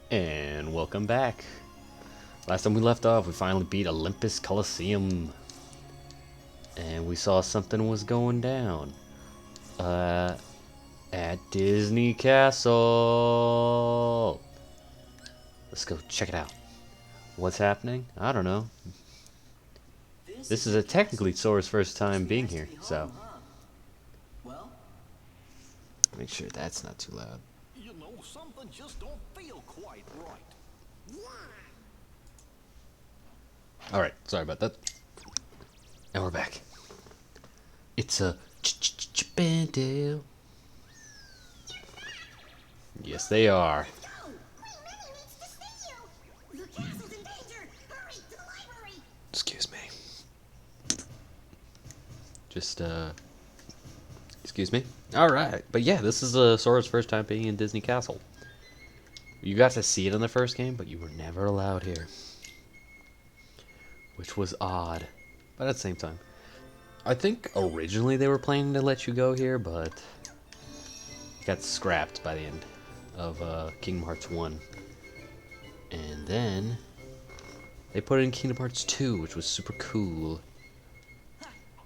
And welcome back. Last time we left off, we finally beat Olympus Coliseum. And we saw something was going down. At Disney Castle. Let's go check it out. What's happening? I don't know. This is technically Sora's first time being here, so. Make sure that's not too loud. You know, something just don't feel quite right. Alright, sorry about that. And we're back. It's a Bandale. Yes, they are. Excuse me. Just, excuse me? Alright, but yeah, this is Sora's first time being in Disney Castle. You got to see it in the first game, but you were never allowed here. Which was odd, but at the same time. I think originally they were planning to let you go here, but it got scrapped by the end of Kingdom Hearts 1. And then they put it in Kingdom Hearts 2, which was super cool.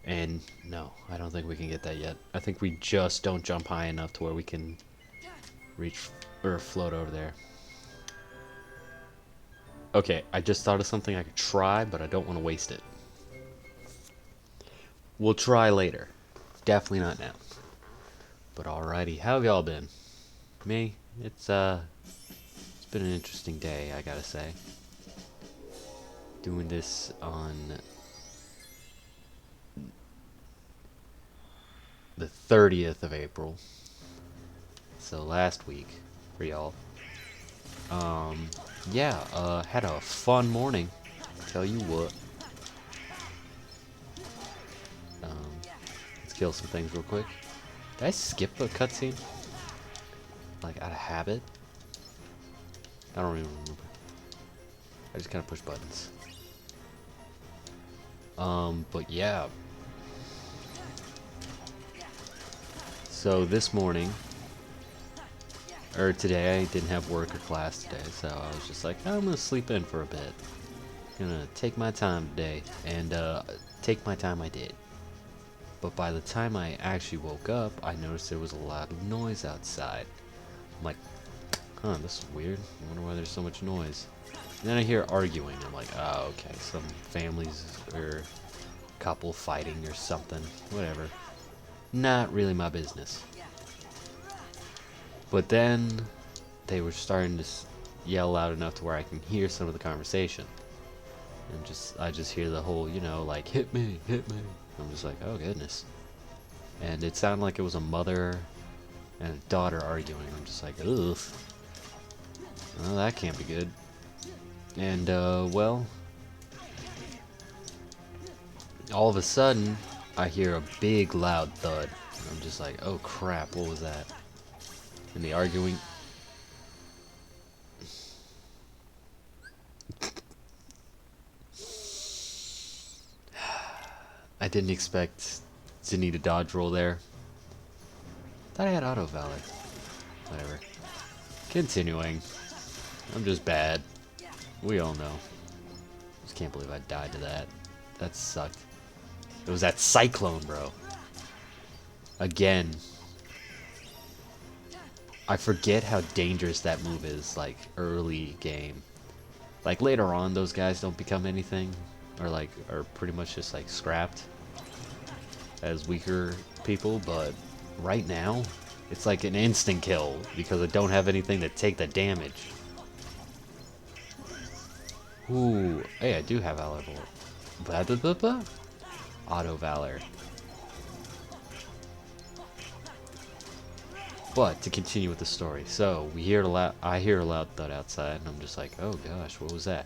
And no, I don't think we can get that yet. I think we just don't jump high enough to where we can reach or float over there. Okay, I just thought of something I could try, but I don't want to waste it. We'll try later. Definitely not now. But alrighty, how have y'all been? Me? It's been an interesting day, I gotta say. Doing this on the 30th of April. So last week for y'all. Yeah, had a fun morning. Tell you what. Let's kill some things real quick. Did I skip a cutscene? Like out of habit? I don't even remember. I just kind of push buttons. But yeah. So this morning, or today, I didn't have work or class today, so I was just like, I'm gonna sleep in for a bit. Gonna take my time today, and take my time I did. But by the time I actually woke up, I noticed there was a lot of noise outside. I'm like, huh, this is weird. I wonder why there's so much noise. And then I hear arguing. I'm like, oh, okay, some families or couple fighting or something. Whatever. Not really my business. But then they were starting to yell loud enough to where I can hear some of the conversation. And I just hear the whole, you know, like, hit me, hit me. I'm just like, oh goodness. And it sounded like it was a mother and a daughter arguing. I'm just like, ugh. Well, that can't be good. And, well, all of a sudden, I hear a big loud thud. I'm just like, oh crap, what was that? And the arguing. I didn't expect to need a dodge roll there. Thought I had auto valor. Whatever. Continuing. I'm just bad. We all know. Just can't believe I died to that. That sucked. It was that cyclone, bro. Again. I forget how dangerous that move is, like, early game. Like, later on, those guys don't become anything. Or, like, are pretty much just, like, scrapped as weaker people. But right now, it's like an instant kill because I don't have anything to take the damage. Ooh. Hey, I do have Valor. Blah, blah, blah, blah. Auto Valor. But to continue with the story, so we hear I hear a loud thud outside, and I'm just like, oh gosh, what was that?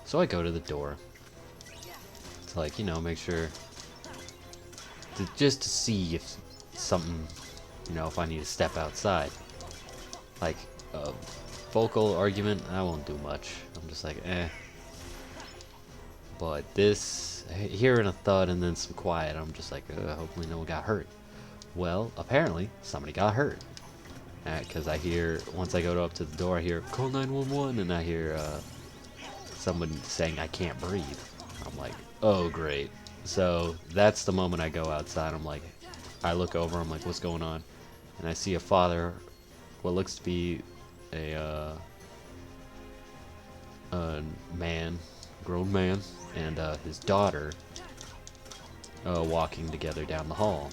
So I go to the door to, like, you know, make sure just to see if something, you know, if I need to step outside. Like a vocal argument, I won't do much. I'm just like, eh. But this, hearing a thud and then some quiet, I'm just like, hopefully no one got hurt. Well, apparently somebody got hurt. because I hear, once I go up to the door, I hear call 911, and I hear someone saying I can't breathe. I'm like, oh great. So that's the moment I go outside. I'm like, I look over, I'm like, what's going on? And I see a father, what looks to be a man, grown man, and his daughter walking together down the hall.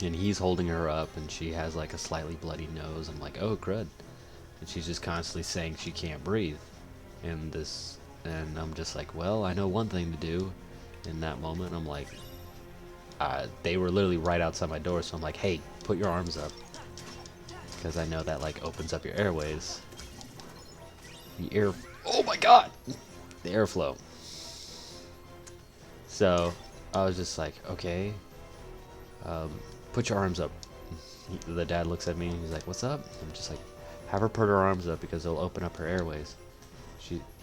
And he's holding her up, and she has like a slightly bloody nose. I'm like, oh crud. And she's just constantly saying she can't breathe. And I'm just like, well, I know one thing to do. In that moment, I'm like, they were literally right outside my door, so I'm like, hey, put your arms up, because I know that like opens up your airways. Oh my god, the airflow. So I was just like, okay, put your arms up. The dad looks at me and he's like, what's up? I'm just like, have her put her arms up because it'll open up her airways.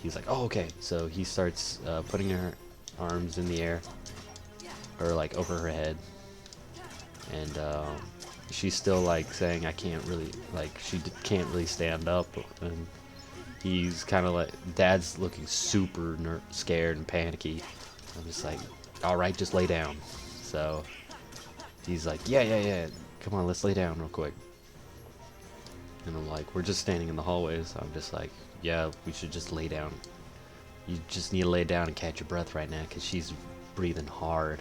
He's like, oh, okay. So he starts putting her arms in the air, or like over her head, and she's still like saying I can't really, like she can't really stand up, and he's kind of like, dad's looking super scared and panicky. I'm just like, all right, just lay down. So he's like, yeah, come on, let's lay down real quick. And I'm like, we're just standing in the hallway, so I'm just like, yeah, we should just lay down. You just need to lay down and catch your breath right now, because she's breathing hard.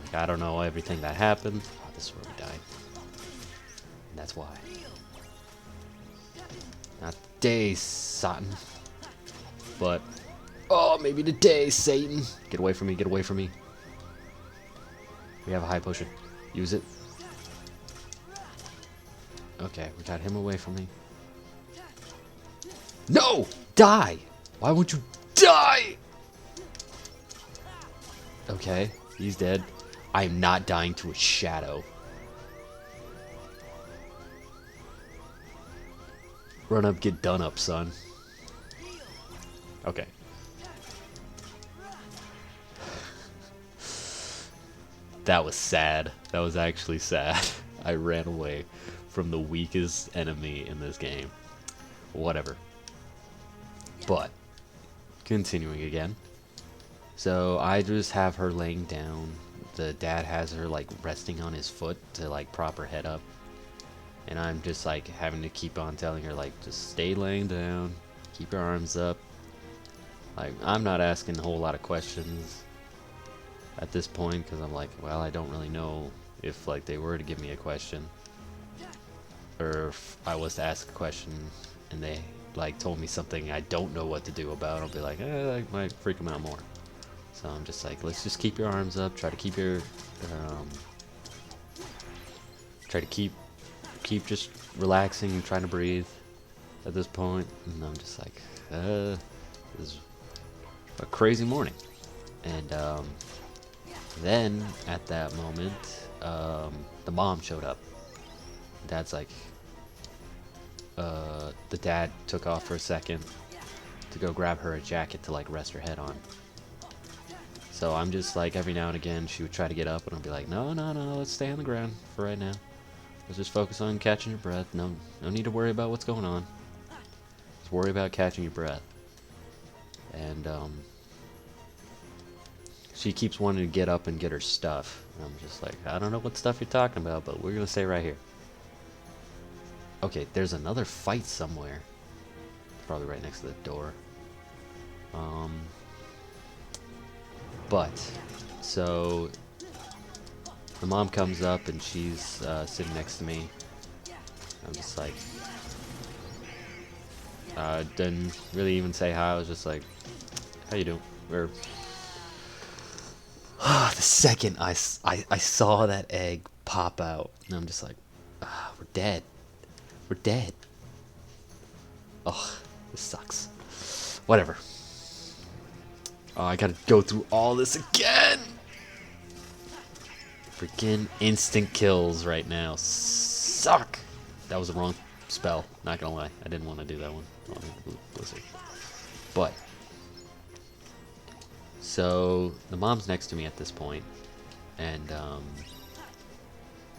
Like, I don't know everything that happened. Oh, this is where we died. And that's why. Not today, Satan. But, oh, maybe today, Satan. Get away from me, get away from me. We have a high potion. Use it. Okay, we got him away from me. No! Die! Why won't you die? Okay, he's dead. I am not dying to a shadow. Run up, get done up, son. Okay. That was sad. That was actually sad. I ran away from the weakest enemy in this game. Whatever. But, continuing again. So I just have her laying down. The dad has her like resting on his foot to like prop her head up. And I'm just like having to keep on telling her like, just stay laying down, keep your arms up. Like, I'm not asking a whole lot of questions at this point, because I'm like, well, I don't really know if like they were to give me a question, or if I was to ask a question and they like told me something I don't know what to do about, I'll be like, that might freak them out more. So I'm just like, let's just keep your arms up, try to keep your keep just relaxing and trying to breathe at this point. And I'm just like, this is a crazy morning. And then at that moment, the mom showed up. Dad's like, the dad took off for a second to go grab her a jacket to like rest her head on. So I'm just like, every now and again she would try to get up, and I'll be like, no, let's stay on the ground for right now. Let's just focus on catching your breath. No need to worry about what's going on. Just worry about catching your breath. And she keeps wanting to get up and get her stuff. And I'm just like, I don't know what stuff you're talking about, but we're gonna stay right here. Okay, there's another fight somewhere. Probably right next to the door. But, so the mom comes up and she's sitting next to me. I'm just like, didn't really even say hi. I was just like, how you doing? Or the second I saw that egg pop out, and I'm just like, we're dead. We're dead. Oh, this sucks. Whatever. Oh, I gotta go through all this again. Freaking instant kills right now. Suck. That was the wrong spell. Not gonna lie. I didn't want to do that one. Blizzard. But, so the mom's next to me at this point, and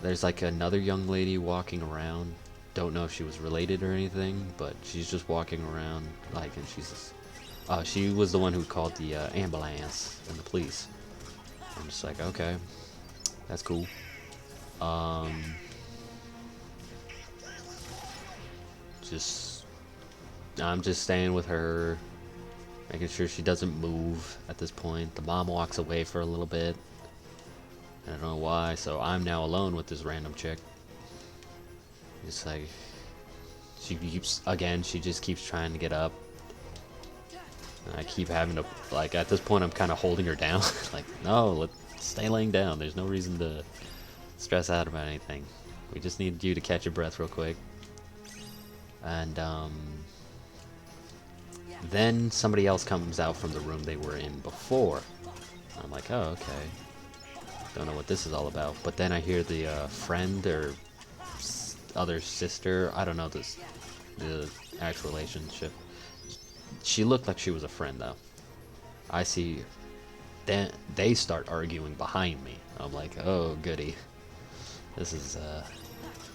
there's like another young lady walking around, don't know if she was related or anything, but she's just walking around like, and she's just, she was the one who called the ambulance and the police. I'm just like, okay, that's cool. Just, I'm just staying with her, making sure she doesn't move at this point. The mom walks away for a little bit. I don't know why, so I'm now alone with this random chick. It's like, she just keeps trying to get up. And I keep having to, like, at this point I'm kind of holding her down. Like, no, let's stay laying down. There's no reason to stress out about anything. We just need you to catch your breath real quick. And, then somebody else comes out from the room they were in before. I'm like, oh, okay. Don't know what this is all about. But then I hear the friend or other sister, I don't know the actual relationship. She looked like she was a friend though. I see. Then they start arguing behind me. I'm like, oh goody. This is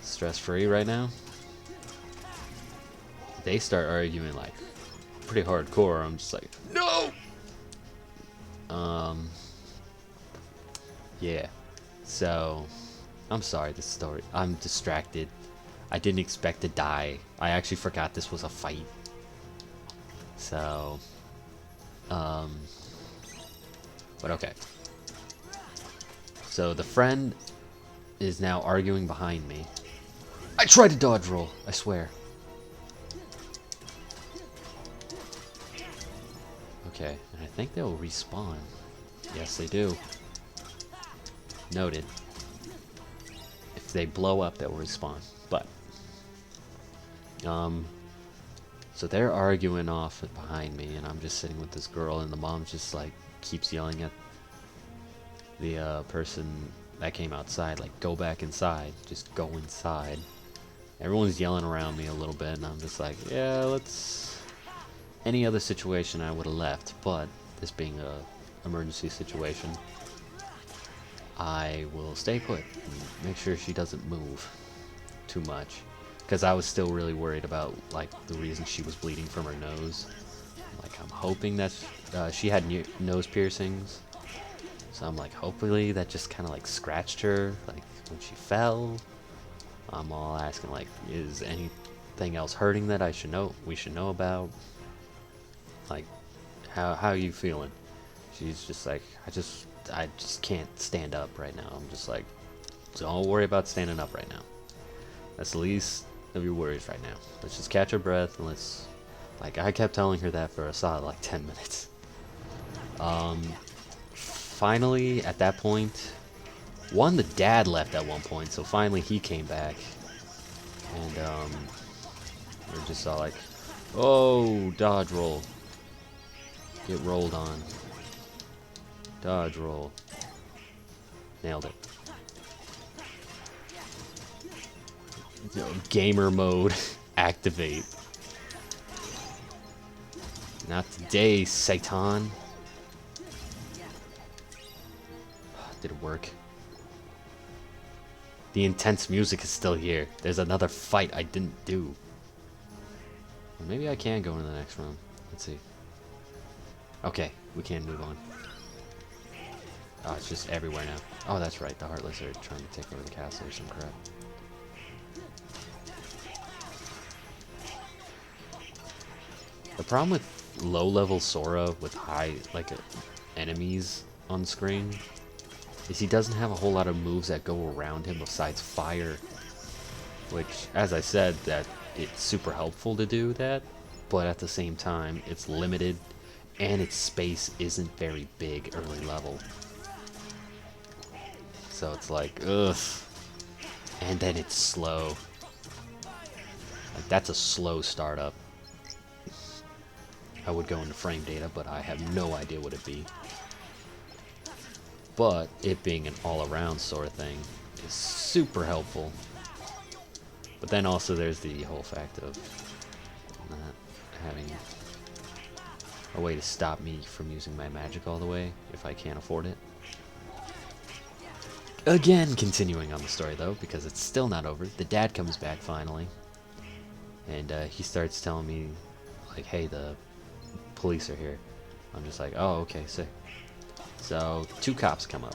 stress-free right now. They start arguing like pretty hardcore. I'm just like, no. Yeah. So, I'm sorry. This story. I'm distracted. I didn't expect to die. I actually forgot this was a fight. So, but okay. So the friend is now arguing behind me. I tried to dodge roll, I swear. Okay, and I think they'll respawn. Yes, they do. Noted. If they blow up, they'll respawn. But, so they're arguing off behind me, and I'm just sitting with this girl, and the mom just like keeps yelling at the person that came outside, like, go back inside, just go inside. Everyone's yelling around me a little bit, and I'm just like, yeah, let's. Any other situation I would have left, but this being a emergency situation, I will stay put and make sure she doesn't move too much. Because I was still really worried about, like, the reason she was bleeding from her nose. Like, I'm hoping that she had nose piercings. So I'm like, hopefully that just kind of, like, scratched her, like, when she fell. I'm all asking, like, is anything else hurting that we should know about? Like, how are you feeling? She's just like, I just can't stand up right now. I'm just like, don't worry about standing up right now. That's the least of your worries right now. Let's just catch our breath and let's, like, I kept telling her that for a solid like 10 minutes. Finally at that point, the dad left at one point, so finally he came back, and we're just all like, oh, dodge roll, get rolled on, dodge roll, nailed it. Gamer mode activate. Not today, Satan. Did it work? The intense music is still here. There's another fight I didn't do. Or maybe I can go into the next room. Let's see. Okay, we can move on. Oh, it's just everywhere now. Oh, that's right. The Heartless are trying to take over the castle or some crap. The problem with low-level Sora with high, like, enemies on screen is he doesn't have a whole lot of moves that go around him besides fire. Which, as I said, that it's super helpful to do that, but at the same time, it's limited, and its space isn't very big early level. So it's like, ugh. And then it's slow. Like, that's a slow startup. I would go into frame data, but I have no idea what it'd be. But it being an all-around sort of thing is super helpful. But then also there's the whole fact of not having a way to stop me from using my magic all the way if I can't afford it. Again, continuing on the story though, because it's still not over. The dad comes back finally. And he starts telling me, like, hey, the police are here. I'm just like, oh, okay, sick. So 2 cops come up.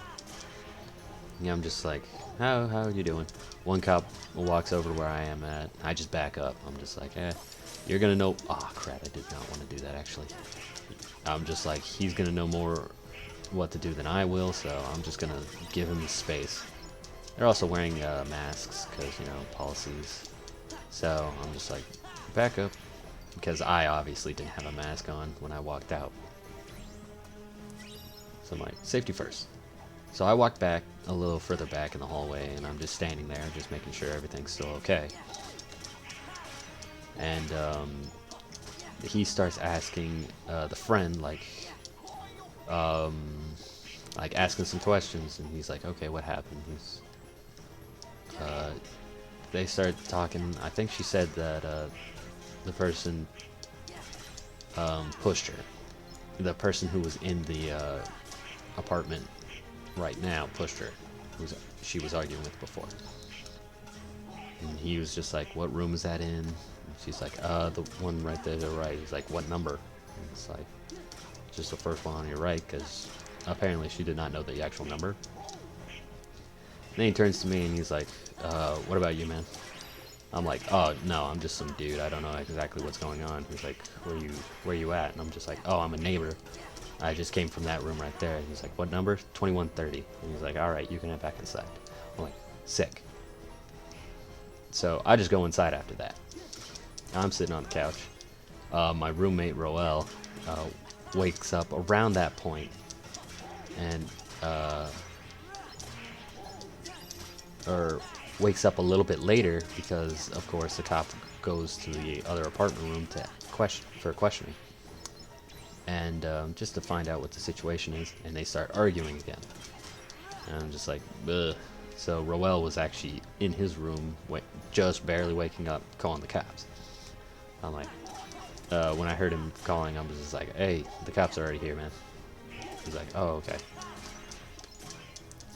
Yeah, I'm just like, how are you doing? One cop walks over to where I am at. I just back up. I'm just like, you're gonna know. Oh crap! I did not want to do that actually. I'm just like, he's gonna know more what to do than I will, so I'm just gonna give him space. They're also wearing masks because, you know, policies. So I'm just like, back up, because I obviously didn't have a mask on when I walked out. So I'm like, safety first. So I walked back a little further back in the hallway, and I'm just standing there, just making sure everything's still okay. And he starts asking the friend, like asking some questions, and he's like, okay, what happened? They start talking. I think she said that the person pushed her. The person who was in the apartment right now pushed her. She was arguing with before. And he was just like, what room is that in? And she's like, the one right there to the right. He's like, what number? And it's like, just the first one on your right, because apparently she did not know the actual number. And then he turns to me and he's like, what about you, man? I'm like, oh, no, I'm just some dude. I don't know exactly what's going on. He's like, where you at? And I'm just like, oh, I'm a neighbor. I just came from that room right there. And he's like, what number? 2130. And he's like, all right, you can head back inside. I'm like, sick. So I just go inside after that. I'm sitting on the couch. My roommate, Roel, wakes up around that point. And, or wakes up a little bit later because, of course, the cop goes to the other apartment room to questioning. And just to find out what the situation is, and they start arguing again. And I'm just like, ugh. So Roel was actually in his room, just barely waking up, calling the cops. I'm like, when I heard him calling, I was just like, hey, the cops are already here, man. He's like, oh, okay.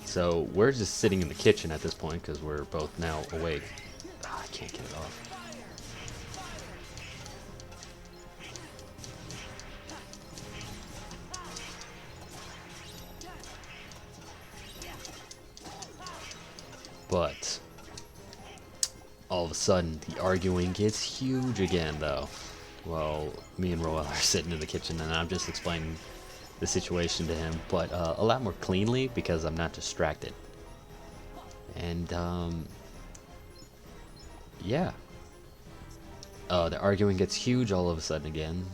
So we're just sitting in the kitchen at this point because we're both now awake. Oh, I can't get it off. But all of a sudden, the arguing gets huge again, though. Well, me and Roel are sitting in the kitchen, and I'm just explaining the situation to him, but a lot more cleanly because I'm not distracted. And yeah, the arguing gets huge all of a sudden again,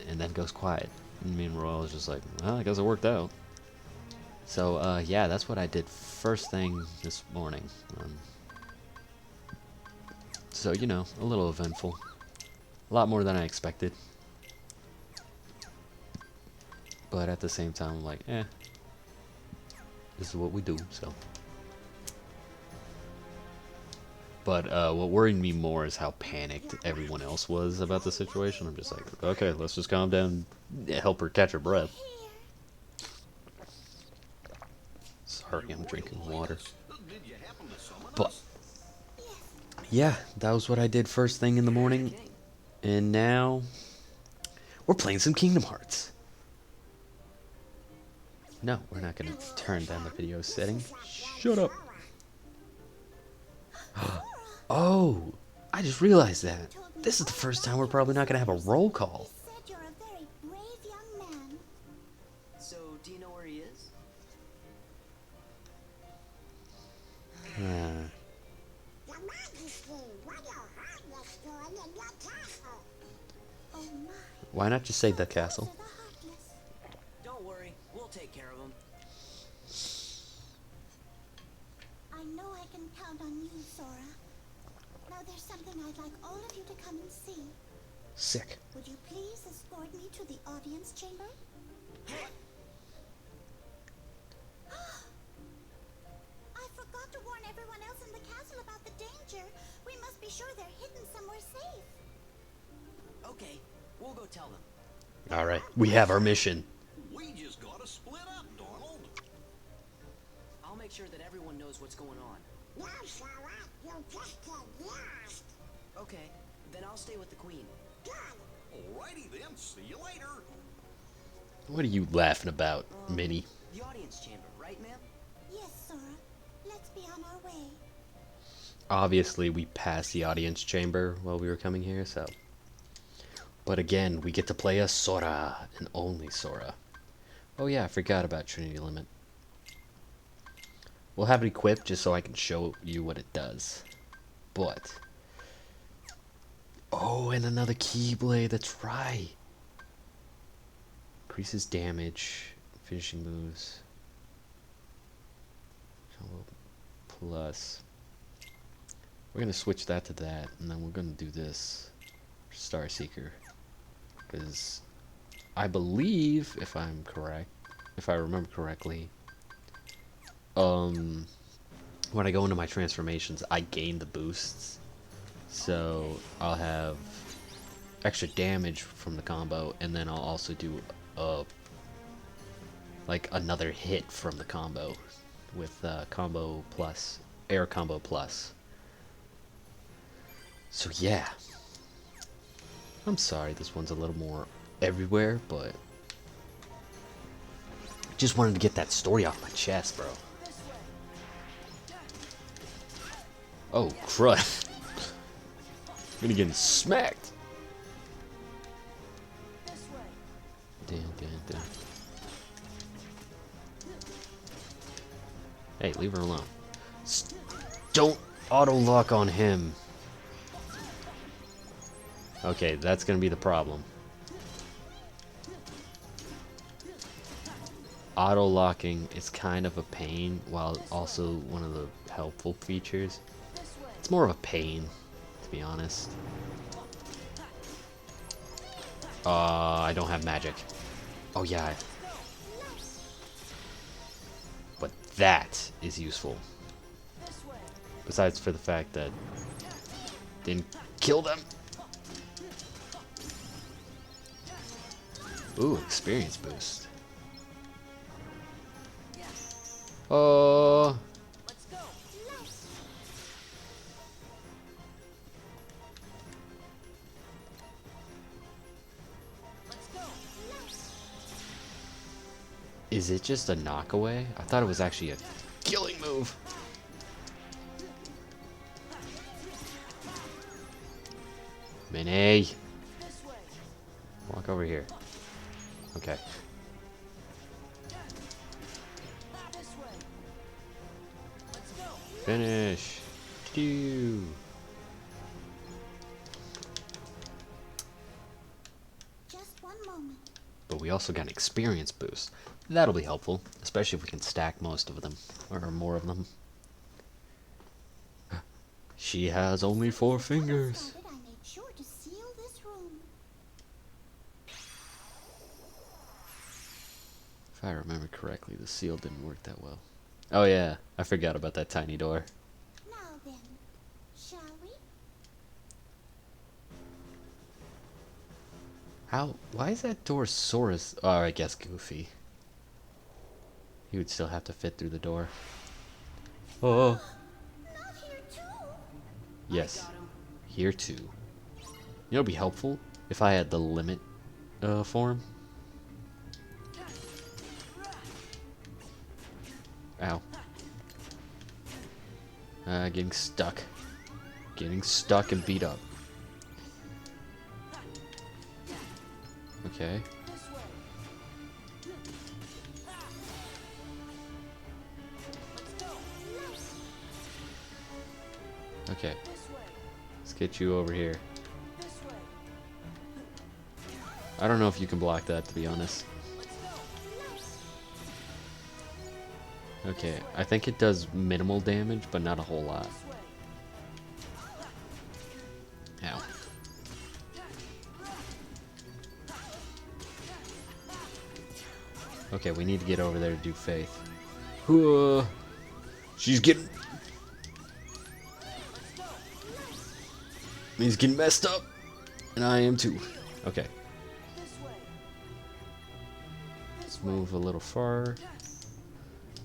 and then goes quiet. And me and Roel is just like, well, I guess it worked out. So yeah, that's what I did first thing this morning. So, you know, a little eventful. A lot more than I expected. But at the same time, I'm like, this is what we do, so. But what worried me more is how panicked everyone else was about the situation. I'm just like, okay, let's just calm down and help her catch her breath. Sorry, I'm drinking water. But yeah, that was what I did first thing in the morning. And now we're playing some Kingdom Hearts. No, we're not going to turn down the video setting. Shut up. Oh, I just realized that. This is the first time we're probably not going to have a roll call. You're a very brave young man. So, do you know where he is? Your Majesty, what your Highness doing in your castle? Oh my. Why not just say the castle? The Heartless. Don't worry, we'll take care of him. I know I can count on you, Sora. Now there's something I'd like all of you to come and see. Sick. Would you please escort me to the audience chamber? I forgot to warn everyone else in the castle about the danger. We must be sure they're hidden somewhere safe. Okay, we'll go tell them. Alright, we have our mission. We just gotta split up, Donald. I'll make sure that everyone knows what's going on. No, Sora, you'll just get lost. Okay, Then I'll stay with the queen. Alrighty then, see you later. What are you laughing about, Minnie? The audience chamber, right, ma'am? Yes, Sora. Let's be on our way. Obviously, we passed the audience chamber while we were coming here, so. But again, we get to play as Sora, and only Sora. Oh yeah, I forgot about Trinity Limit. We'll have it equipped just so I can show you what it does. But... oh, and another Keyblade, that's right! Increases damage, finishing moves. Plus... we're gonna switch that to that, and then we're gonna do this. Star Seeker. Because I believe, if I'm correct, if I remember correctly, when I go into my transformations, I gain the boosts. So I'll have extra damage from the combo, and then I'll also do like another hit from the combo with combo plus, air combo plus. So yeah. I'm sorry this one's a little more everywhere, but just wanted to get that story off my chest, bro. Oh, crud. I'm gonna get smacked. Damn. Hey, leave her alone. Don't auto-lock on him. Okay, that's gonna be the problem. Auto-locking is kind of a pain, while also one of the helpful features. It's more of a pain, to be honest. I don't have magic. Oh yeah. But that is useful. Besides for the fact that didn't kill them. Ooh, experience boost. Oh. Is it just a knockaway? I thought it was actually a killing move. Minne. Walk over here. Okay. Finish. Pew. Just one moment. But we also got an experience boost. That'll be helpful, especially if we can stack most of them, or more of them. She has only 4 fingers. I made sure to seal this room. If I remember correctly, the seal didn't work that well. Oh yeah, I forgot about that tiny door. Now then, shall we? Why is that door Sora's? Oh, I guess Goofy. He would still have to fit through the door. Oh. Not here too. Yes. Here too. You know, it'd be helpful if I had the limit form. Ow. Getting stuck. Getting stuck and beat up. Okay. Okay. Let's get you over here. I don't know if you can block that, to be honest. Okay, I think it does minimal damage, but not a whole lot. Ow. Okay, we need to get over there to do Faith. She's getting... He's getting messed up. And I am too. Okay. Let's move a little far.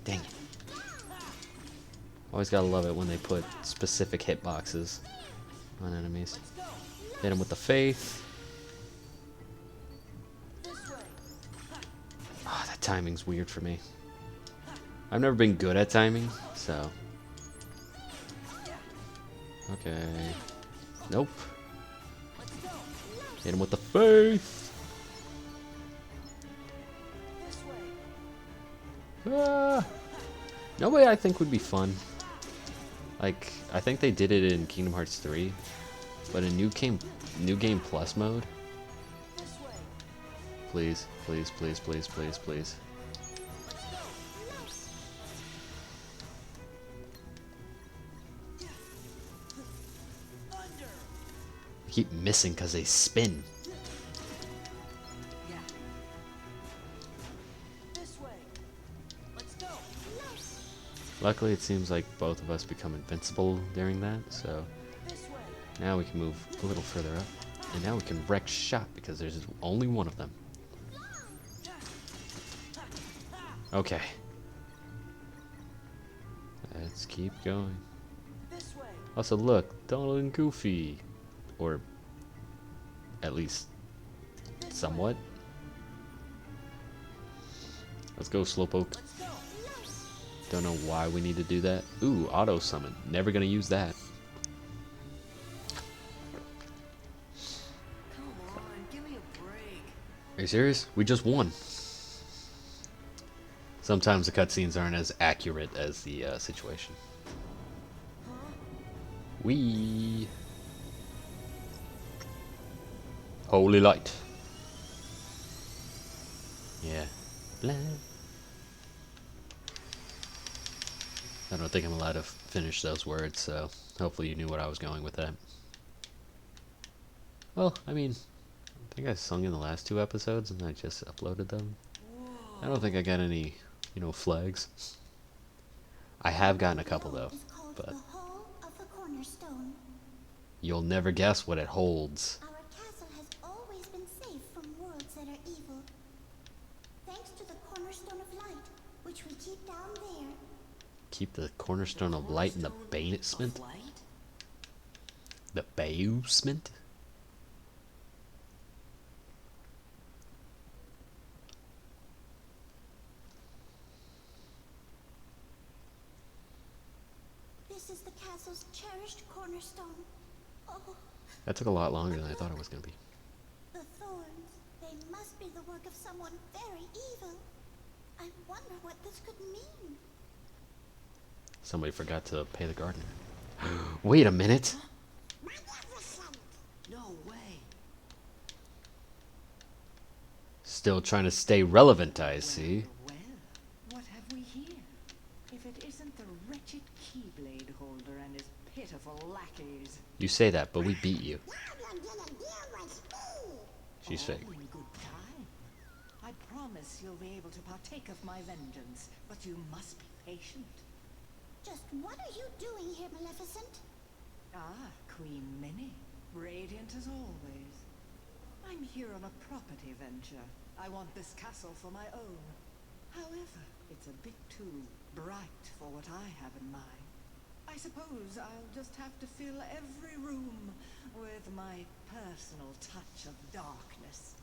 Dang it. Always gotta love it when they put specific hitboxes on enemies. Hit him with the faith. Ah, that timing's weird for me. I've never been good at timing, so. Okay. Nope. Hit him with the faith. Ah. No way I think would be fun. Like, I think they did it in Kingdom Hearts 3, but in New Game Plus mode. Please, please, please, please, please, please. I keep missing because they spin. Luckily, it seems like both of us become invincible during that, so now we can move a little further up, and now we can wreck shop because there's only one of them. Okay. Let's keep going. Also, look, Donald and Goofy. Or at least somewhat. Let's go, Slowpoke. Don't know why we need to do that. Ooh, auto summon. Never gonna use that. Come on, give me a break. Are you serious? We just won. Sometimes the cutscenes aren't as accurate as the situation. Wee. Holy light. Yeah. Blah. I don't think I'm allowed to finish those words, so hopefully you knew what I was going with that. Well, I mean, I think I sung in the last 2 episodes and I just uploaded them. I don't think I got any, flags. I have gotten a couple though, but The Hall of the Cornerstone. you'll never guess what it holds. Our castle has always been safe from worlds that are evil. Thanks to the Cornerstone of Light, which we keep down there. Keep the cornerstone of light in the basement? The basement? This is the castle's cherished cornerstone. Oh, That took a lot longer than I thought it was going to be. the thorns. They must be the work of someone very evil. I wonder what this could mean. Somebody forgot to pay the gardener. Wait a minute. No way. Still trying to stay relevant, I see. Well, what have we here? If it isn't the wretched Keyblade holder and his pitiful lackeys. You say that, but we beat you. She's fake. All in good time. I promise you'll be able to partake of my vengeance, but you must be patient. Just what are you doing here, Maleficent? Ah, Queen Minnie. Radiant as always. I'm here on a property venture. I want this castle for my own. However, it's a bit too bright for what I have in mind. I suppose I'll just have to fill every room with my personal touch of darkness.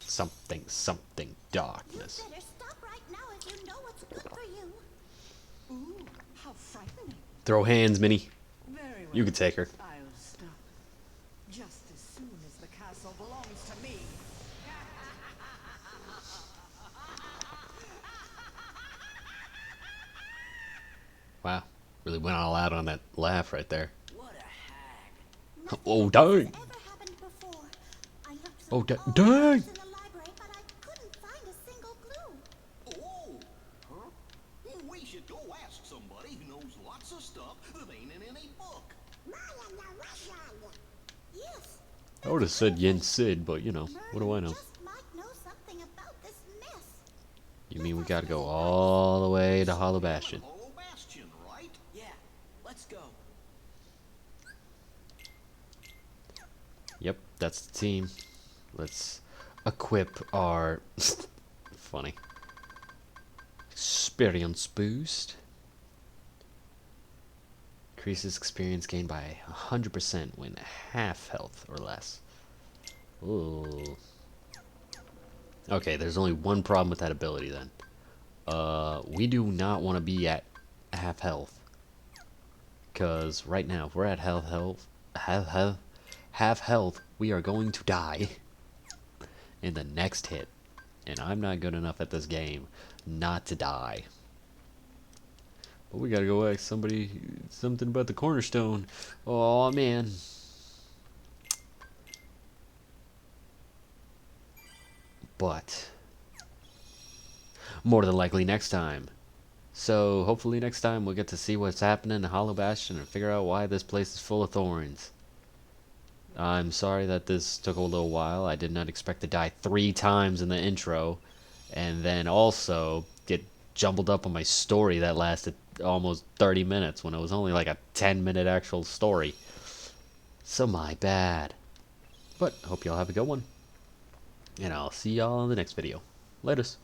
Something You darkness. better stop right now if you know what's good for you. Ooh, how frightening. Throw hands, Minnie. Very well. You can take her. I'll stop. Just as soon as the castle belongs to me. Wow. Really went all out on that laugh right there. What a hag. Nothing Oh, like dang. this ever happened before. I looked Oh, through all the dang. books in the library, but I couldn't find a single clue. Oh, huh? Well, we should go ask somebody who knows lots of stuff that ain't in any book. Yes. I would have said Yen Sid, but what do I know? Just might know something about this mess. You mean we gotta go all the way to Hollow Bastion? Hollow Bastion, right? Yeah, let's go. Yep, that's the team. Let's equip our funny experience boost. Increases experience gained by 100% when half health or less. Ooh. Okay, there's only one problem with that ability then. We do not want to be at half health. Because right now, if we're at half health, we are going to die in the next hit. And I'm not good enough at this game not to die. But we gotta go ask something about the cornerstone. Oh man. But more than likely next time. So hopefully next time we'll get to see what's happening in Hollow Bastion and figure out why this place is full of thorns. I'm sorry that this took a little while. I did not expect to die 3 times in the intro, and then also get jumbled up on my story that lasted almost 30 minutes when it was only like a 10-minute actual story. So my bad. But hope y'all have a good one, and I'll see y'all in the next video. Laters.